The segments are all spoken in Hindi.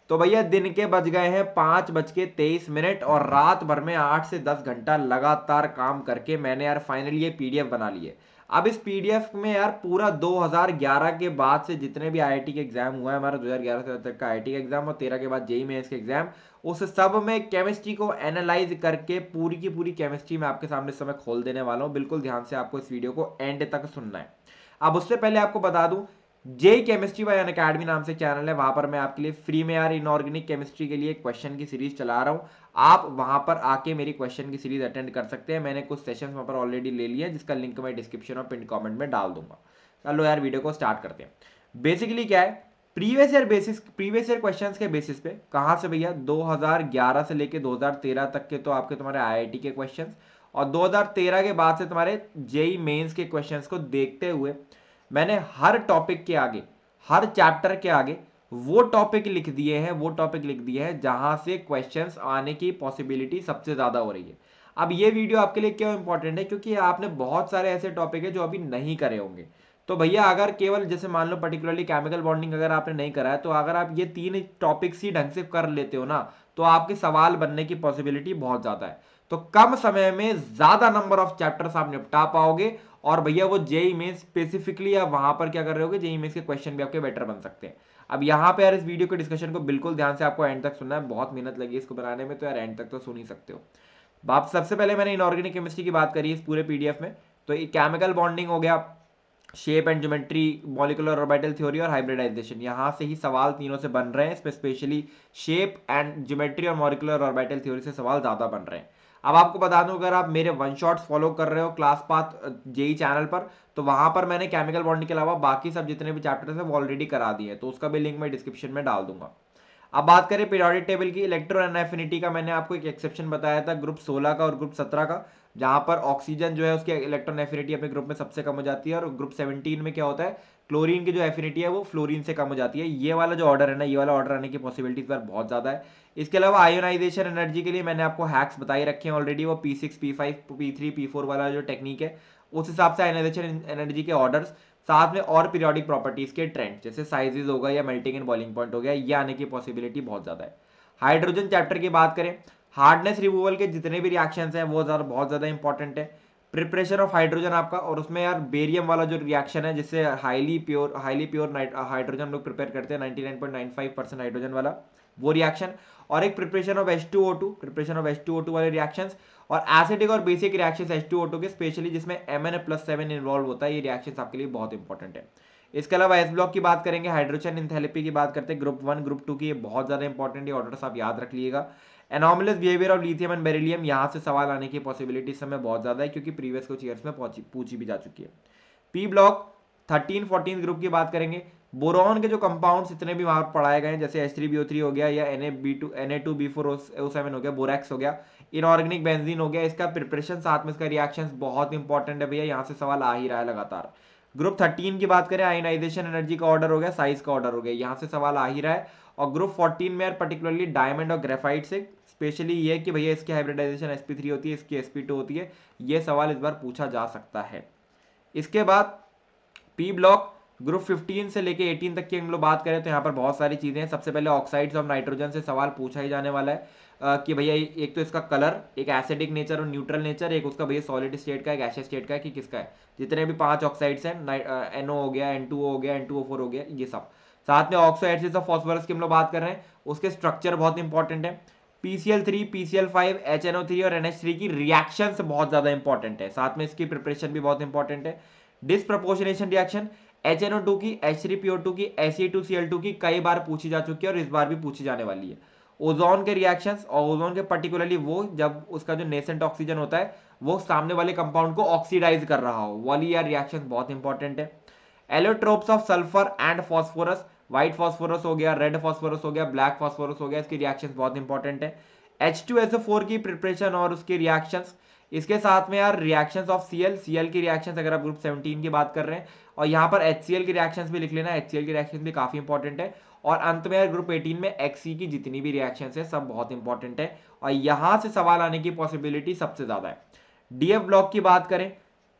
तो भैया दिन के बज गए हैं 5:23 और रात भर में 8 से 10 घंटा लगातार काम करके मैंने यार फाइनली ये पीडीएफ बना ली है। अब इस पीडीएफ में यार पूरा 2011 के बाद से जितने भी आईआईटी के एग्जाम हुआ है, हमारा 2011 से तक का आईआईटी का एग्जाम और 13 के बाद जेईई मेंस के एग्जाम, उस सब में केमिस्ट्री को एनालाइज करके पूरी की पूरी केमिस्ट्री मैं आपके सामने इस समय खोल देने वाला हूँ। बिल्कुल ध्यान से आपको इस वीडियो को एंड तक सुनना है। अब उससे पहले आपको बता दूं, जेई केमिस्ट्री बाय अनअकैडमी नाम से चैनल है, वहां पर मैं आपके लिए फ्री में यार इनऑर्गेनिक केमिस्ट्री के लिए क्वेश्चन की सीरीज चला रहा हूं। आप वहां पर आके मेरी क्वेश्चन की सीरीज अटेंड कर सकते हैं। मैंने कुछ सेशंस वहां पर ऑलरेडी ले लिए, जिसका लिंक मैं डिस्क्रिप्शन और पिन कमेंट में डाल दूंगा। चलो यार वीडियो को स्टार्ट करते हैं। बेसिकली क्या है, प्रीवियस ईयर क्वेश्चंस के बेसिस पे, कहां से भैया, 2011 से लेके 2013 तक के तो आपके तुम्हारे आईआईटी के क्वेश्चंस, और 2013 के बाद से तुम्हारे जेई मेंस के क्वेश्चंस को देखते हुए मैंने हर टॉपिक के आगे, हर चैप्टर के आगे वो टॉपिक लिख दिए हैं, जहां से क्वेश्चंस आने की पॉसिबिलिटी सबसे ज्यादा हो रही है। अब ये वीडियो आपके लिए क्यों इंपॉर्टेंट है, क्योंकि आपने बहुत सारे ऐसे टॉपिक है जो अभी नहीं करे होंगे। तो भैया अगर केवल जैसे मान लो पर्टिकुलरली केमिकल बॉन्डिंग अगर आपने नहीं करा है, तो अगर आप ये 3 टॉपिक्स ही ढंग से कर लेते हो ना, तो आपके सवाल बनने की पॉसिबिलिटी बहुत ज्यादा है। तो कम समय में ज्यादा नंबर ऑफ चैप्टर्स आप निपटा पाओगे, और भैया वो जेई में स्पेसिफिकली आप वहां पर क्या कर रहे होगे, जेई में के क्वेश्चन भी आपके बेटर बन सकते हैं। अब यहाँ पे यार इस वीडियो के डिस्कशन को बिल्कुल ध्यान से आपको एंड तक सुनना है, बहुत मेहनत लगी इसको बनाने में, तो यार एंड तक तो सुन ही सकते हो। बाप सबसे पहले मैंने इनऑर्गेनिक केमिस्ट्री की बात करी इस पूरे पीडीएफ में, तो ये केमिकल बॉन्डिंग हो गया, shape and geometry, molecular orbital theory और हाइब्रिडाइजेशन, यहां से ही सवाल तीनों से बन रहे हैं। इसमें स्पेशली शेप एंड ज्योमेट्री और मॉलिक्यूलर ऑर्बिटल थ्योरी से सवाल ज्यादा बन रहे हैं। अब आपको बता दूं, अगर आप मेरे वन शॉट्स फॉलो कर रहे हो क्लास पाथ जेई चैनल पर, तो वहां पर मैंने केमिकल बॉन्डिंग के अलावा बाकी सब जितने भी चैप्टर्स हैं वो ऑलरेडी करा दिए हैं, तो उसका भी लिंक मैं डिस्क्रिप्शन में डाल दूंगा। अब बात करें पीरियोडिक टेबल की, इलेक्ट्रॉन एफिनिटी का मैंने आपको एक एक्सेप्शन बताया था ग्रुप 16 का और ग्रुप 17 का, जहां पर ऑक्सीजन जो है उसकी इलेक्ट्रॉन एफिनिटी अपने ग्रुप में सबसे कम हो जाती है, और ग्रुप 17 में क्या होता है, क्लोरीन की जो एफिनिटी है वो फ्लोरीन से कम हो जाती है। ये वाला जो ऑर्डर है ना, ये वाला ऑर्डर आने की पॉसिबिलिटी इस बार बहुत ज्यादा है। इसके अलावा आयोनाइजेशन एनर्जी के लिए मैंने आपको हैक्स बताई रखे हैं ऑलरेडी, वो P6 P5 P3 P4 वाला जो टेक्निक है, उस हिसाब से आयोनाइजेशन एनर्जी के ऑर्डर्स, साथ में और पीरियोडिक प्रॉपर्टीज के ट्रेंड जैसे साइजेस होगा या मेल्टिंग एंड बॉइलिंग पॉइंट हो गया, ये आने की पॉसिबिलिटी बहुत ज्यादा है। हाइड्रोजन चैप्टर की बात करें, हार्डनेस रिमूवल के जितने भी रिएक्शंस हैं वो बहुत ज्यादा इंपॉर्टेंट है। प्रिपरेशन ऑफ हाइड्रोजन आपका, और उसमें यार बेरियम वाला जो रिएक्शन है जिससे हाईली प्योर हाइड्रोजन लोग प्रिपेयर करते हैं, 99.95% हाइड्रोजन वाला वो रिएक्शन, और एक प्रिपरेशन ऑफ H2O2 वाले रिएक्शंस, और एसिडिक और बेसिक रिएक्शंस H2O2 के, स्पेशली जिसमें Mn+7 इन्वॉल्व होता है, ये रिएक्शंस आपके लिए बहुत इंपॉर्टेंट है। इसके अलावा एस ब्लॉक की बात करेंगे, हाइड्रोजन इंथैलेपी की बात करते हैं, ग्रुप 1 ग्रुप 2 की, ये बहुत ज्यादा इंपॉर्टेंट है, ऑर्डर्स आप याद रख लीजिएगा। Anomalous behaviour of lithium and beryllium, यहां से सवाल आने की पॉसिबिलिटी इस समय बहुत ज्यादा है, क्योंकि प्रीवियस कुछ ईयर्स में पूछी भी जा चुकी है। पी ब्लॉक 13-14 ग्रुप की बात करेंगे, बोरॉन के जो कंपाउंड्स इतने भी वहां पढ़ाए गए हैं, जैसे H3BO3 हो गया, या Na2B4O7 हो गया, बोरैक्स हो गया, इनऑर्गेनिक बेंजीन हो गया, इसका प्रिपरेशन साथ में इसका रिएक्शंस बहुत इंपॉर्टेंट है भैया, यहां से सवाल आ ही रहा है लगातार। ग्रुप 13 की बात करें, आयनाइजेशन एनर्जी का ऑर्डर हो गया, साइज का ऑर्डर हो गया, यहां से सवाल आ ही रहा है। और ग्रुप 14 में यार पर्टिकुलरली डायमंड और ग्रेफाइट से स्पेशली ये कि भैया इसकी हाइब्रिडाइजेशन sp3 होती है, इसकी sp2 होती है, ये सवाल इस बार पूछा जा सकता है। इसके बाद पी ब्लॉक ग्रुप 15 से लेके 18 तक की हम लोग बात करें, तो यहाँ पर बहुत सारी चीजें हैं। सबसे पहले ऑक्साइड्स ऑफ नाइट्रोजन से सवाल पूछा ही जाने वाला है, कि भैया एक तो इसका कलर, एक एसिडिक नेचर और न्यूट्रल नेचर, एक उसका भैया सॉलिड स्टेट का, एक गैसियस स्टेट का है, कि किसका है। जितने भी 5 ऑक्साइड्स हैं, NO हो गया, N2O हो गया, N2O4 हो गया, ये सब। साथ में ऑक्सो एसिड्स ऑफ फॉस्फोरस की हम लोग बात कर रहे हैं, उसके स्ट्रक्चर बहुत इंपॉर्टेंट है। PCl3 PCl5 HNO3 और NH3 की रिएक्शन बहुत ज्यादा इंपॉर्टेंट है, साथ में इसकी प्रिपरेशन भी बहुत इंपॉर्टेंट है। डिसप्रपोर्शनेशन रिएक्शन, HNO2 की, H3PO2 की, Fe2Cl2 की कई बार पूछी जा चुकी है और इस बार भी पूछी जाने वाली है। ओजोन के रिएक्शंस, और ओजोन के पर्टिकुलरली वो जब उसका जो नेसेंट ऑक्सीजन होता है वो सामने वाले कंपाउंड को ऑक्सीडाइज कर रहा हो, वाली यार रिएक्शन बहुत इंपॉर्टेंट है। Allotropes of sulphur and phosphorus, white phosphorus हो गया, रेड फॉस्फोरस हो गया, ब्लैक फॉस्फोरस हो गया, इसकी रिएक्शंस बहुत इंपॉर्टेंट है। H2SO4 की प्रिपरेशन और उसकी रिएक्शंस, इसके साथ में यार रिएक्शंस ऑफ Cl की रिएक्शंस अगर आप ग्रुप 17 की बात कर रहे हैं, और यहाँ पर HCl की रिएक्शंस भी लिख लेना, HCl की रिएक्शंस भी काफी इंपॉर्टेंट है। और अंत में यार ग्रुप 18 में Xe की जितनी भी रिएक्शंस है सब बहुत इंपॉर्टेंट है, और यहां से सवाल आने की पॉसिबिलिटी सबसे ज्यादा है। DF ब्लॉक की बात करें,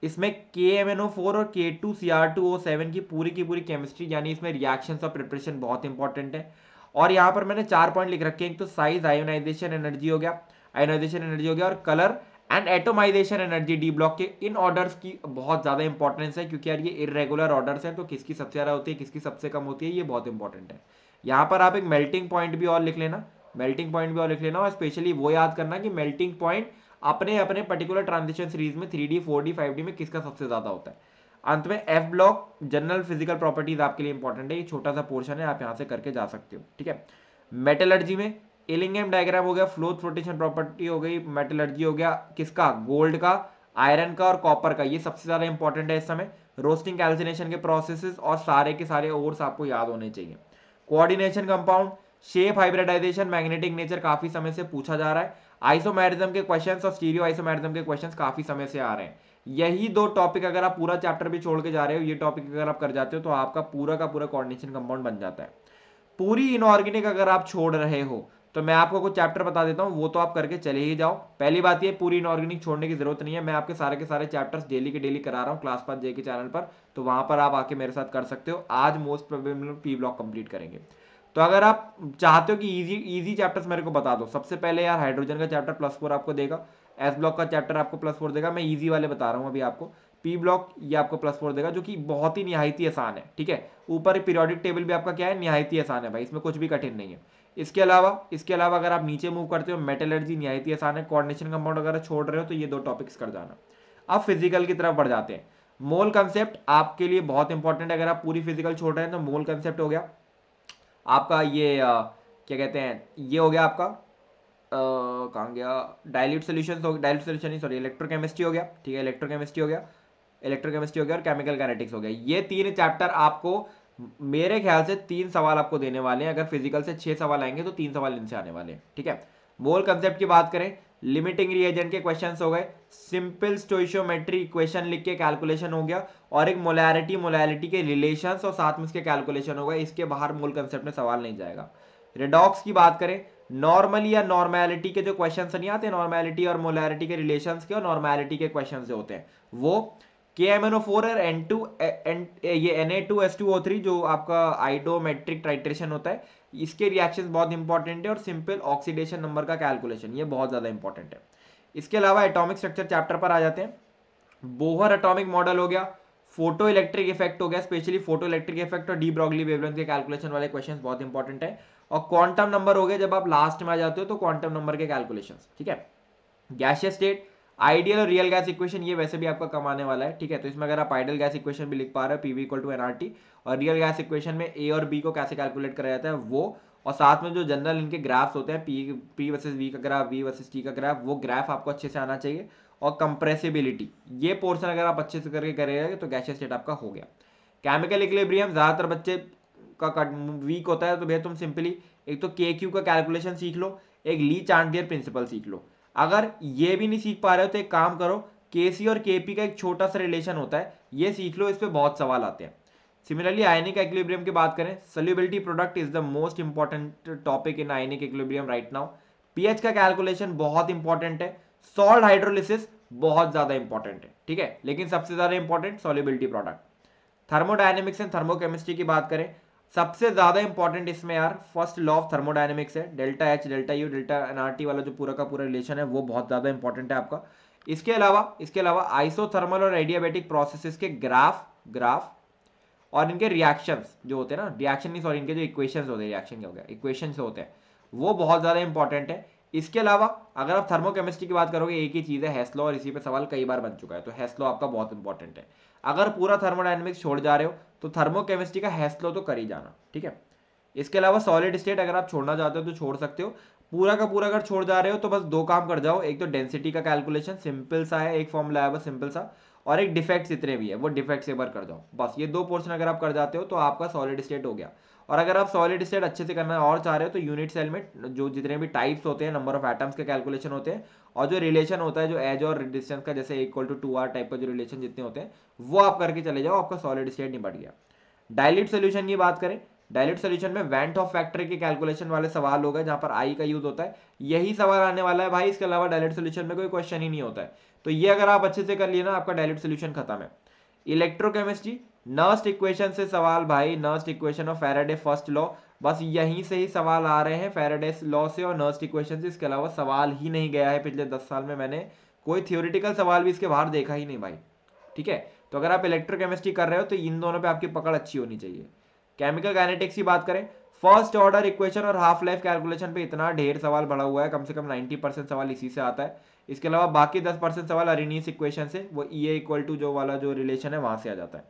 इसमें KMNO4 और K2Cr2O7 की पूरी केमिस्ट्री, यानी इसमें रिएक्शंस और प्रिपरेशन बहुत इंपॉर्टेंट है। और यहाँ पर मैंने 4 पॉइंट लिख रखे हैं, एक तो साइज, आयोनाइजेशन एनर्जी हो गया, और colour and atomisation energy D block के। इन ऑर्डर्स की बहुत ज्यादा इंपॉर्टेंस है, क्योंकि यार ये इरेगुलर ऑर्डर्स हैं, तो किसकी सबसे ज्यादा होती है, किसकी सबसे कम होती है, ये बहुत इंपॉर्टेंट है। यहाँ पर आप एक मेल्टिंग पॉइंट भी और लिख लेना, और स्पेशली वो याद करना कि मेल्टिंग पॉइंट अपने अपने पर्टिकुलर ट्रांजिशन सीरीज में 3D 4D 5D में किसका सबसे ज्यादा होता है। अंत में F block general physical properties आपके लिए इंपॉर्टेंट है, ये छोटा सा पोर्शन है, आप यहाँ से करके जा सकते हो, ठीक है। मेटलर्जी में इलिंगम डायग्राम हो गया, फ्लोथ फ्लोटेशन प्रॉपर्टी हो गई, मेटलर्जी हो गया किसका, गोल्ड का, आयरन का और कॉपर का, ये सबसे ज्यादा इंपॉर्टेंट है इस समय। रोस्टिंग कैल्सिनेशन के प्रोसेसेस और सारे के सारे ओर्स आपको याद होने चाहिए। Coordination compound, shape hybridisation, magnetic nature काफी समय से पूछा जा रहा है। आइसोमेरिज्म के क्वेश्चंस और स्टीरियो आइसोमेरिज्म के क्वेश्चंस काफी समय से आ रहे हैं। यही दो टॉपिक अगर आप पूरा चैप्टर भी छोड़ के जा रहे हो, ये टॉपिक अगर आप कर जाते हो, तो आपका पूरा का पूरा कोऑर्डिनेशन कंपाउंड बन जाता है। पूरी इनऑर्गेनिक अगर आप छोड़ रहे हो, तो मैं आपको कुछ चैप्टर बता देता हूं, वो तो आप करके चले ही जाओ। पहली बात ये, पूरी इनऑर्गेनिक छोड़ने की जरूरत नहीं है, मैं आपके सारे के सारे चैप्टर्स डेली के डेली करा रहा हूँ क्लास 5 जे के चैनल पर, तो वहां पर आप आके मेरे साथ कर सकते हो। आज most probably P block complete करेंगे। तो अगर आप चाहते हो कि इजी इजी चैप्टर्स मेरे को बता दो, सबसे पहले यार हाइड्रोजन का चैप्टर +4 आपको देगा, एस ब्लॉक का चैप्टर आपको +4 देगा, मैं इजी वाले बता रहा हूँ अभी आपको। पी ब्लॉक ये आपको +4 देगा, जो कि बहुत ही निहायती आसान है, ठीक है। ऊपर पीरियोडिक टेबल भी आपका क्या है, निहायती आसान है भाई, इसमें कुछ भी कठिन नहीं है। इसके अलावा अगर आप नीचे मूव करते हो, मेटलर्जी निहायती आसान है। कोऑर्डिनेशन कंपाउंड अगर छोड़ रहे हो तो ये दो टॉपिक्स कर जाना। अब फिजिकल की तरफ बढ़ जाते हैं। मोल कंसेप्ट आपके लिए बहुत इंपॉर्टेंट है, अगर आप पूरी फिजिकल छोड़ रहे हैं तो मोल कंसेप्ट हो गया आपका, ये क्या कहते हैं, ये हो गया आपका कहाँ गया, डाइल्यूट सॉल्यूशंस हो, डाइल्यूट सॉल्यूशन नहीं सॉरी, इलेक्ट्रोकेमिस्ट्री हो गया, ठीक है, इलेक्ट्रोकेमिस्ट्री हो गया और केमिकल काइनेटिक्स हो गया। ये तीन चैप्टर आपको मेरे ख्याल से 3 सवाल आपको देने वाले हैं, अगर फिजिकल से 6 सवाल आएंगे तो 3 सवाल इनसे आने वाले हैं, ठीक है। मोल कंसेप्ट की बात करें, लिमिटिंग रिएजेंट के क्वेश्चंस हो गए, सिंपल स्टोइशियोमेट्री इक्वेशन लिख के कैलकुलेशन हो गया, और एक मोलैरिटी के रिलेशंस और साथ में इसके कैलकुलेशन हो गए। इसके बाहर मोल कंसेप्ट में सवाल नहीं जाएगा। रेडॉक्स की बात करें, नॉर्मली या नॉर्मेलिटी के जो क्वेश्चंस नहीं आते, नॉर्मेलिटी और मोलैरिटी के रिलेशंस के और नॉर्मेलिटी के क्वेश्चंस जो होते हैं, वो KMnO4 और ये Na2S2O3 जो आपका आइडोमेट्रिक टाइट्रेशन होता है, इसके रिएक्शंस बहुत इंपॉर्टेंट है, और सिंपल ऑक्सीडेशन नंबर का कैलकुलेशन ये बहुत ज्यादा इंपॉर्टेंट है। इसके अलावा एटॉमिक स्ट्रक्चर चैप्टर पर आ जाते हैं। बोहर एटॉमिक मॉडल हो गया, फोटो इलेक्ट्रिक इफेक्ट हो गया, स्पेशली फोटो इलेक्ट्रिक इफेक्ट और डी ब्रॉगली वेवलेंथ के कैलकुलेशन वाले क्वेश्चंस बहुत इंपॉर्टेंट है। और क्वांटम नंबर हो गया, जब आप लास्ट में आ जाते हो तो क्वांटम नंबर के कैलकुलेशंस, ठीक है। गैसियस स्टेट, आइडियल और रियल गैस इक्वेशन, ये वैसे भी आपका कम आने वाला है, ठीक है। तो इसमें अगर आप आइडियल गैस इक्वेशन भी लिख पा रहे हो, PV = nRT, और रियल गैस इक्वेशन में A और B को कैसे कैलकुलेट करा जाता है वो, और साथ में जो जनरल इनके ग्राफ्स होते हैं, P वर्सेस V का ग्राफ, V वर्सेस T का ग्राफ, वो ग्राफ आपको अच्छे से आना चाहिए। और कंप्रेसिबिलिटी, ये पोर्शन अगर आप अच्छे से करके करेंगे तो गैसियस स्टेट आपका हो गया। केमिकल इक्विलिब्रियम, ज्यादातर बच्चे का वीक होता है, तो भैया तुम सिंपली एक तो KQ का कैलकुलेशन सीख लो, एक ली चांडियर प्रिंसिपल सीख लो। अगर ये भी नहीं सीख पा रहे हो तो एक काम करो, KC और KP का एक छोटा सा रिलेशन होता है, ये सीख लो, इस पे बहुत सवाल आते हैं। सिमिलरली आयनिक इक्विलिब्रियम की बात करें, solubility product is the most important topic in ionic equilibrium right now. PH का कैलकुलेशन बहुत इंपॉर्टेंट है, सॉल्ट हाइड्रोलिसिस बहुत ज्यादा इंपॉर्टेंट है, ठीक है, लेकिन सबसे ज्यादा important solubility product. Thermodynamics and thermochemistry की बात करें, सबसे ज्यादा इंपॉर्टेंट इसमें यार फर्स्ट लॉ ऑफ थर्मोडायनेमिक्स है, ΔH ΔU ΔnRT वाला जो पूरा का पूरा रिलेशन है, वो बहुत ज्यादा इंपॉर्टेंट है आपका। इसके अलावा आइसोथर्मल और एडियाबैटिक प्रोसेसेस के ग्राफ और इनके रिएक्शंस जो होते हैं ना, रिएक्शन नहीं सॉरी, इनके जो इक्वेशंस होते हैं, रिएक्शन क्या हो गया, इक्वेशंस होते हैं, वो बहुत ज्यादा इंपॉर्टेंट है। इसके अलावा अगर आप थर्मोकेमिस्ट्री की बात करोगे, एक ही चीज है हेस लॉ, और इसी पे सवाल कई बार बन चुका है, तो हेस लॉ आपका बहुत इंपॉर्टेंट है। अगर पूरा थर्मोडायनेमिक्स छोड़ जा रहे हो तो थर्मोकेमिस्ट्री का हेस लॉ तो कर ही जाना, ठीक है। इसके अलावा सॉलिड स्टेट अगर आप छोड़ना चाहते हो तो छोड़ सकते हो, पूरा का पूरा अगर छोड़ जा रहे हो तो बस दो काम कर जाओ, एक तो डेंसिटी का कैलकुलेशन सिंपल सा है, एक फॉर्मूला है बस सिंपल सा, और एक डिफेक्ट्स जितने भी है वो डिफेक्ट्स एक बार कर जाओ, बस ये दो पोर्शन अगर आप कर जाते हो तो आपका सॉलिड स्टेट हो गया। और अगर आप सॉलिड स्टेट अच्छे से करना और चाह रहे हो तो यूनिट सेल में जो जितने भी टाइप्स होते हैं, नंबर ऑफ एटम्स के कैलकुलेशन होते हैं, और जो रिलेशन होता है जो एज और डिस्टेंस का, जैसे =2r टाइप का जो रिलेशन जितने होते हैं, वो आप करके चले जाओ, आपका सॉलिड स्टेट निपट गया। डाइल्यूट सोल्यूशन की बात करें, डाइल्यूट सोल्यूशन में वेंट ऑफ फैक्टर के कैलकुलेशन वाले सवाल हो गए, जहां पर आई का यूज होता है, यही सवाल आने वाला है भाई, इसके अलावा डाइल्यूट सोल्यूशन में कोई क्वेश्चन ही नहीं होता है। तो ये अगर आप अच्छे से कर लिए ना, आपका डाइल्यूट सोल्यूशन खत्म है। इलेक्ट्रोकेमिस्ट्री, नर्स्ट इक्वेशन से सवाल भाई, Nernst equation of Faraday first law, बस यहीं से ही सवाल आ रहे हैं, फैराडेस लॉ से और नर्स्ट इक्वेशन से। इसके अलावा सवाल ही नहीं गया है पिछले 10 साल में, मैंने कोई थियोरिटिकल सवाल भी इसके बाहर देखा ही नहीं भाई। ठीक है, तो अगर आप इलेक्ट्रोकेमिस्ट्री कर रहे हो तो इन दोनों पे आपकी पकड़ अच्छी होनी चाहिए। केमिकल काइनेटिक्स की बात करें, फर्स्ट ऑर्डर इक्वेशन और हाफ लाइफ कैलकुलेशन पे इतना ढेर सवाल बढ़ा हुआ है, कम से कम 90% सवाल इसी से आता है। इसके अलावा बाकी 10% सवाल अरेनियस इक्वेशन से, वो ई इक्वल टू जो वाला जो रिलेशन है वहां से आ जाता है।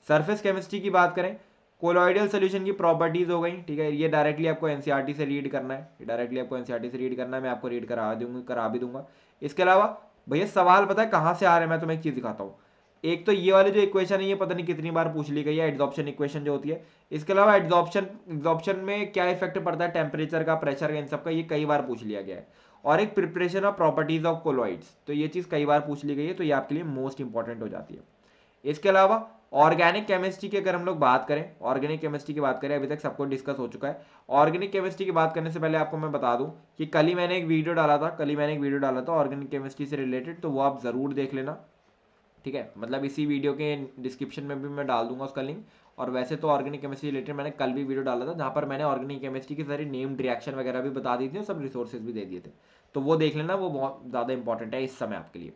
सरफेस केमिस्ट्री की बात करें, कोलॉइडल सोल्यूशन की प्रॉपर्टीज हो गई, ठीक है, ये डायरेक्टली आपको एनसीईआरटी से रीड करना है, डायरेक्टली आपको एनसीईआरटी से रीड करना है, मैं आपको रीड करा भी दूंगा। इसके अलावा भैया सवाल पता है कहाँ से आ रहे हैं, मैं तुम्हें एक चीज दिखाता हूँ। एक तो ये वाली जो इक्वेशन है ये पता नहीं कितनी बार पूछ ली गई है, एड्जॉर्प्शन इक्वेशन जो होती है। इसके अलावा एड्जॉर्प्शन में क्या इफेक्ट पड़ता है टेम्परेचर का, प्रेशर का, इन सब का, ये कई बार पूछ लिया गया है। और एक preparation of properties of colloids, तो ये चीज कई बार पूछ ली गई है, तो ये आपके लिए मोस्ट इंपॉर्टेंट हो जाती है। इसके अलावा ऑर्गेनिक केमिस्ट्री की अगर हम लोग बात करें, ऑर्गेनिक केमिस्ट्री की बात करें, अभी तक सबको डिस्कस हो चुका है। ऑर्गेनिक केमिस्ट्री की बात करने से पहले आपको मैं बता दूं कि कल ही मैंने एक वीडियो डाला था ऑर्गेनिक केमिस्ट्री से रिलेटेड, तो वो आप जरूर देख लेना। ठीक है, मतलब इसी वीडियो के डिस्क्रिप्शन में भी मैं डाल दूंगा उसका लिंक। और वैसे तो ऑर्गेनिक केमिस्ट्री रिलेटेड मैंने कल भी वीडियो डाला था, जहाँ पर मैंने ऑर्गेनिक केमिस्ट्री की सारी नेम्ड रिएक्शन वगैरह भी बता दी थी और सब रिसोर्सेज भी दे दिए थे। तो वो देख लेना, वो बहुत ज़्यादा इंपॉर्टेंट है इस समय आपके लिए।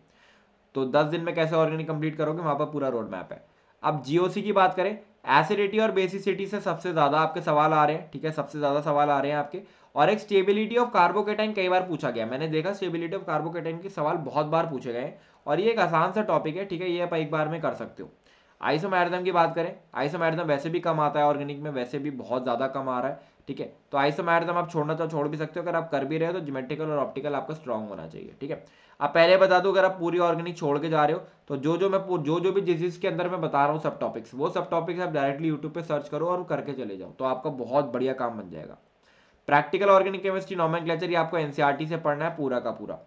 तो 10 दिन में कैसे ऑर्गेनिक कंप्लीट करोगे, वहां पर पूरा रोड मैप है। अब जीओसी की बात करें, एसिडिटी और बेसिसिटी से सबसे ज्यादा आपके सवाल आ रहे हैं, ठीक है, सबसे ज्यादा सवाल आ रहे हैं आपके। और एक स्टेबिलिटी ऑफ कार्बोकेटाइन कई बार पूछा गया, मैंने देखा स्टेबिलिटी ऑफ कार्बोकेटाइन के सवाल बहुत बार पूछे गए। और ये एक आसान सा टॉपिक है, ठीक है, ये आप एक बार में कर सकते हो। आइसोमेरिज्म की बात करें, आइसोमेरिज्म वैसे भी कम आता है ऑर्गेनिक में, वैसे भी बहुत ज्यादा कम आ रहा है, ठीक है। तो आइसोमेरिज्म आप छोड़ना तो छोड़ भी सकते हो, अगर आप कर भी रहे हो तो ज्योमेट्रिकल और ऑप्टिकल आपका स्ट्रांग होना चाहिए, ठीक है। अब पहले बता दूं, अगर आप पूरी ऑर्गेनिक छोड़ के जा रहे हो तो जो भी डिजीज के अंदर मैं बता रहा हूँ सब टॉपिक्स, वो सब टॉपिक्स आप डायरेक्टली यूट्यूब पे सर्च करो और करके चले जाओ, तो आपका बहुत बढ़िया काम बन जाएगा। प्रैक्टिकल ऑर्गेनिक केमिस्ट्री नॉमेनक्लेचर ये आपको एनसीईआरटी से पढ़ना है पूरा का पूरा।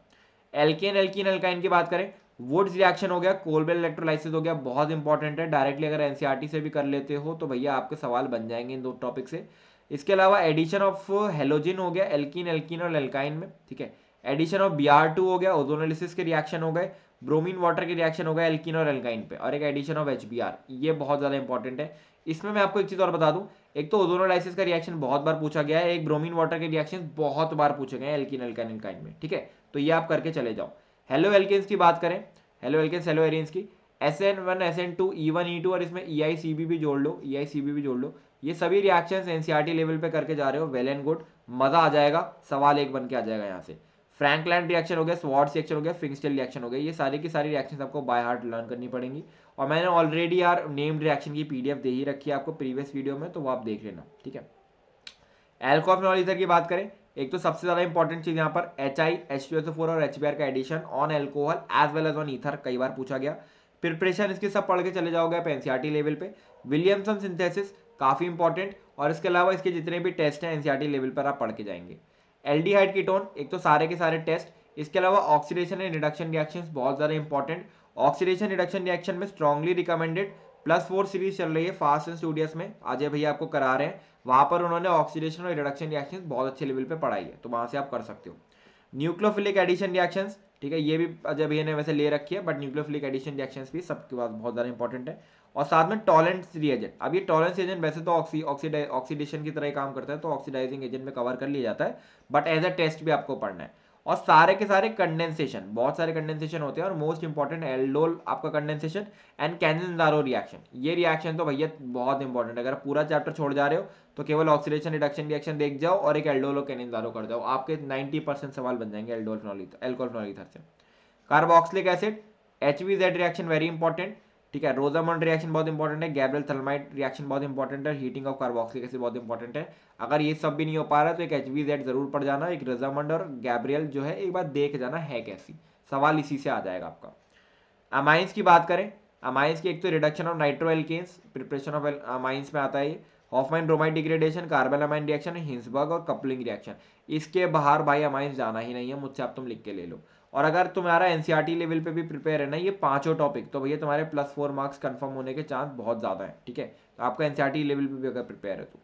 एल्केन एल्कीन एल्काइन की बात करें, वुड्स रिएक्शन हो गया, कोलबेल इलेक्ट्रोलाइसिस हो गया, बहुत इंपॉर्टेंट है, डायरेक्टली अगर एनसीईआरटी से भी कर लेते हो तो भैया आपके सवाल बन जाएंगे इन दो टॉपिक से। इसके अलावा एडिशन ऑफ हेलोजिन हो गया एल्कीन एल्कीन और एल्काइन में, ठीक है। एडिशन ऑफ Br2 हो गया, ओजोनोलिसिस के रिएक्शन हो गए, ब्रोमीन वाटर के रिएक्शन हो गया एल्कीन और एल्काइन पे, और एक एडिशन ऑफ HBr, ये बहुत ज्यादा इंपॉर्टेंट है। इसमें मैं आपको एक चीज और बता दूं, एक तो ओजोनोलाइसिस का रिएक्शन बहुत बार पूछा गया है, एक ब्रोमीन वाटर के रिएक्शन बहुत बार पूछे गए हैं एल्कीन एल्काइन एल्काइन में, ठीक है, तो ये आप करके चले जाओ। हेलो एल्केन्स की बात करें, हेलो एल्केन्स हेलो एरियंस की, SN1 SN2 E1 E2 और इसमें EICB भी जोड़ लो, EICB भी जोड़ लो। ये सभी रिएक्शंस एनसीईआरटी लेवल पे करके जा रहे हो, वेल एंड गुड, मजा आ जाएगा, सवाल एक बन के आ जाएगा यहाँ से। फ्रैंकलैंड रिएक्शन हो गया, स्वार्ट्स रिएक्शन हो गया, फिंगस्टेल रिएक्शन हो गया, ये सारी की सारी रिएक्शंस आपको बाय हार्ट लर्न करनी पड़ेंगी। और मैंने ऑलरेडी यार नेम्ड रिएक्शन की PDF दे ही रखी है आपको प्रीवियस वीडियो में, तो वो आप देख लेना, ठीक है। एल्कोहल फिनोल की बात करें, एक तो सबसे ज्यादा इंपॉर्टेंट चीज यहाँ पर HI H2SO4 और HBr का addition on alcohol as well as on ether, कई बार पूछा गया। प्रिपरेशन इसके सब पढ़ के चले जाओगे आप एनसीईआरटी लेवल पे। विलियमसन सिंथेसिस काफी इंपॉर्टेंट, और इसके अलावा इसके जितने भी टेस्ट हैं एनसीईआरटी लेवल पर आप पढ़ के जाएंगे। एल्डिहाइड कीटोन, एक तो सारे के सारे टेस्ट। इसके अलावा ऑक्सीडेशन एंड रिडक्शन रिएक्शंस बहुत ज्यादा इंपॉर्टेंट। ऑक्सीडेशन रिडक्शन रिएक्शन में स्ट्रांगली रिकमेंडेड +4 सीरीज चल रही है फास्ट एंड स्टूडियस में, अजय भैया आपको करा रहे हैं, वहां पर उन्होंने ऑक्सीडेशन और रिडक्शन रिएक्शंस बहुत अच्छे लेवल पे पढ़ाई है, तो वहां से आप कर सकते हो। न्यूक्लियोफिलिक एडिशन रिएक्शंस, ठीक है, ये भी अजय भैया ने वैसे ले रखी है, बट न्यूक्लियोफिलिक एडिशन रिएक्शंस भी सबके पास बहुत ज्यादा इंपॉर्टेंट है। और साथ में टॉलेंस रिएजेंट, अब ये टॉलेंस एजेंट वैसे तो ऑक्सीडेशन की तरह ही काम करता है, तो ऑक्सीडाइजिंग एजेंट में कवर कर लिया जाता है, बट एज अ टेस्ट भी आपको पढ़ना है। और सारे के सारे कंडेंसेशन, बहुत सारे कंडेंसेशन होते हैं, और मोस्ट इंपॉर्टेंट एल्डोल आपका कंडेंसेशन एंड कैनिज़ारो रिएक्शन, ये रिएक्शन तो भैया बहुत इंपॉर्टेंट है। अगर पूरा चैप्टर छोड़ जा रहे हो तो केवल ऑक्सीडेशन रिडक्शन रिएक्शन देख जाओ और एक एल्डोल और कैनिज़ारो कर जाओ, आपके 90% सवाल बन जाएंगे एल्कोहल फिनोल ईथर से। Carboxylic acid, HVZ reaction very important, ठीक है। रोजामंड रिएक्शन बहुत इंपॉर्टेंट है, गैब्रियल थर्माइट रिएक्शन बहुत इंपॉर्टेंट है, हीटिंग ऑफ कार्बोक्सिलिक एसिड बहुत इंपॉर्टेंट है। अगर ये सब भी नहीं हो पा रहा है तो एक HVZ जरूर पढ़ जाना, एक रोजामंड और गैब्रियल जो है एक बार देख जाना है कैसी, सवाल इसी से आ जाएगा आपका। अमाइंस की बात करें, अमाइंस की एक तो reduction of nitro alkanes, preparation of amines में आता है ये, Hofmann bromide degradation, carbon amine reaction, Hinsberg और कपलिंग रिएक्शन, इसके बाहर भाई अमाइंस जाना ही नहीं है मुझसे, आप तुम लिख के ले लो। और अगर तुम्हारा एनसीईआरटी लेवल पे भी प्रिपेयर है ना ये पांचों टॉपिक, तो भैया तुम्हारे +4 मार्क्स कंफर्म होने के चांस बहुत ज्यादा है, ठीक है। तो आपका एनसीईआरटी लेवल पे भी अगर प्रिपेयर है तो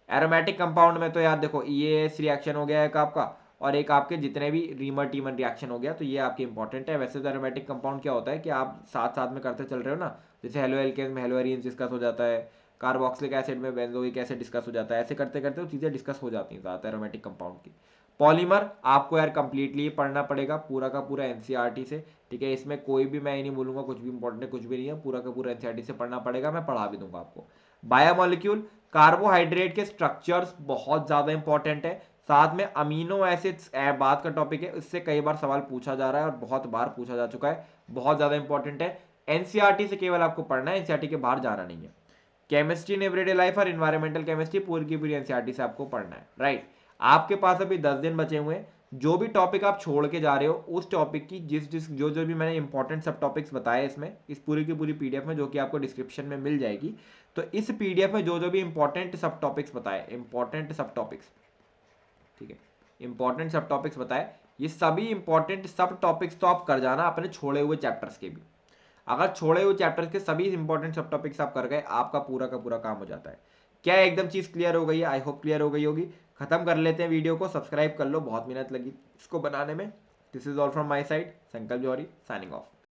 एरोमेटिक कंपाउंड में तो यार देखो EAS रिएक्शन हो गया एक आपका, और एक आपके जितने भी रीमर टीमर रिएक्शन हो गया, तो ये आपके इंपॉर्टेंट है। वैसे तो एरोमेटिक कंपाउंड क्या होता है कि आप साथ साथ में करते चल रहे हो ना, जैसे हेलो एल्केन्स में हेलो एरियंस डिस्कस हो जाता है, कार्बोक्सिलिक एसिड में बेंजोइक एसिड डिस्कस हो जाता है। ऐसे करते करते वो चीज़ें डिस्कस हो जाती हैं ज़्यादातर एरोमेटिक कंपाउंड की। पॉलीमर आपको यार कंप्लीटली पढ़ना पड़ेगा पूरा का पूरा एनसीईआरटी से, ठीक है। इसमें कोई भी मैं नहीं बोलूँगा कुछ भी इंपॉर्टेंट है, कुछ भी नहीं है, पूरा का पूरा एनसीईआरटी से पढ़ना पड़ेगा, मैं पढ़ा भी दूंगा आपको। बायोमोलिक्यूल, कार्बोहाइड्रेट के स्ट्रक्चर्स बहुत ज़्यादा इंपॉर्टेंट है, साथ में अमीनो एसिड्स बात का टॉपिक है, इससे कई बार सवाल पूछा जा रहा है और बहुत बार पूछा जा चुका है, बहुत ज़्यादा इंपॉर्टेंट है। एनसीईआरटी से केवल आपको पढ़ना है, एनसीईआरटी के बाहर जाना नहीं है। केमिस्ट्री इन एवरीडे लाइफ और इन्वायरमेंटल केमिस्ट्री पूरी की पूरी एनसीईआरटी से आपको पढ़ना है, राइट। आपके पास अभी 10 दिन बचे हुए हैं, जो भी टॉपिक आप छोड़ के जा रहे हो उस टॉपिक की जिस जो जो भी मैंने इंपॉर्टेंट सब टॉपिक्स बताए इसमें, इस पूरी की पूरी पीडीएफ में, जो कि आपको डिस्क्रिप्शन में मिल जाएगी, तो इस पीडीएफ में जो जो भी इंपॉर्टेंट सब टॉपिक्स बताए, इंपॉर्टेंट सब टॉपिक्स, ठीक है, इंपॉर्टेंट सब टॉपिक्स बताए, ये सभी इंपॉर्टेंट सब टॉपिक्स तो आप कर जाना अपने छोड़े हुए चैप्टर्स के भी। अगर छोड़े हुए चैप्टर्स के सभी इंपॉर्टेंट सब टॉपिक्स आप कर गए, आपका पूरा का पूरा काम हो जाता है। क्या एकदम चीज क्लियर हो गई है? आई होप क्लियर हो गई होगी। खत्म कर लेते हैं वीडियो को, सब्सक्राइब कर लो, बहुत मेहनत लगी इसको बनाने में। This is all from my side, संकल्प जौहरी साइनिंग ऑफ।